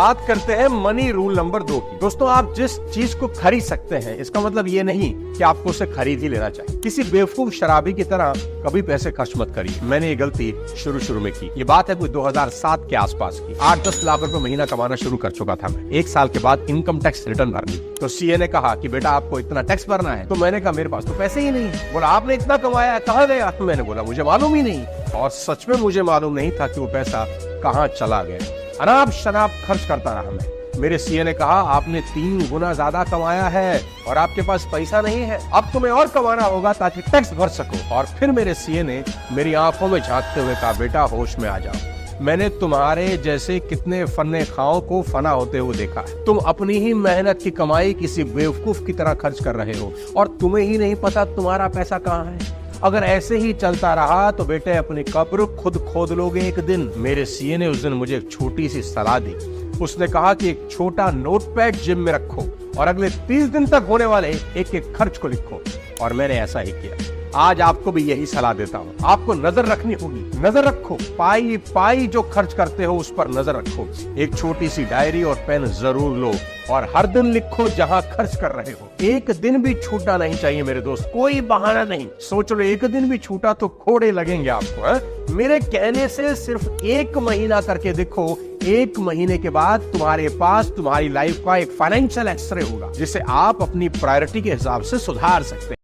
बात करते हैं मनी रूल नंबर 2 की। दोस्तों, आप जिस चीज को खरीद सकते हैं इसका मतलब ये नहीं कि आपको उसे खरीद ही लेना चाहिए। किसी बेवकूफ शराबी की तरह कभी पैसे खर्च मत करिए। मैंने ये गलती शुरू में की। ये बात है कोई 2007 के आसपास की। 8-10 लाख रुपए महीना कमाना शुरू कर चुका था मैं। 1 साल के बाद इनकम टैक्स रिटर्न भरनी, तो सीए ने कहा कि बेटा आपको इतना टैक्स भरना है। तो मैंने कहा मेरे पास तो पैसे ही नहीं है। बोला आपने इतना कमाया है, कहाँ गया? मैंने बोला मुझे मालूम ही नहीं। और सच में मुझे मालूम नहीं था कि वो पैसा कहाँ चला गया। अनाप शनाप खर्च करता रहा मैं। मेरे सीए ने कहा आपने 3 गुना ज्यादा कमाया है और आपके पास पैसा नहीं है, अब तुम्हें और कमाना होगा ताकि टैक्स भर सको। और फिर मेरे सीए ने मेरी आंखों में झांकते हुए कहा बेटा होश में आ जाओ। मैंने तुम्हारे जैसे कितने फन्ने खाओं को फना होते हुए देखा है। तुम अपनी ही मेहनत की कमाई किसी बेवकूफ की तरह खर्च कर रहे हो और तुम्हें ही नहीं पता तुम्हारा पैसा कहाँ है। अगर ऐसे ही चलता रहा तो बेटे अपनी कब्र खुद खोद लोगे एक दिन। मेरे सीए ने उस दिन मुझे एक छोटी सी सलाह दी। उसने कहा कि एक छोटा नोटपैड जिम में रखो और अगले 30 दिन तक होने वाले एक एक खर्च को लिखो। और मैंने ऐसा ही किया। आज आपको भी यही सलाह देता हूँ। आपको नजर रखनी होगी। नजर रखो, पाई पाई जो खर्च करते हो उस पर नजर रखो। एक छोटी सी डायरी और पेन जरूर लो और हर दिन लिखो जहाँ खर्च कर रहे हो। एक दिन भी छूटना नहीं चाहिए मेरे दोस्त, कोई बहाना नहीं। सोच लो एक दिन भी छूटा तो कोड़े लगेंगे आपको। है? मेरे कहने से सिर्फ 1 महीना करके देखो। 1 महीने के बाद तुम्हारे पास तुम्हारी लाइफ का एक फाइनेंशियल एक्सरे होगा जिसे आप अपनी प्रायोरिटी के हिसाब से सुधार सकते हैं।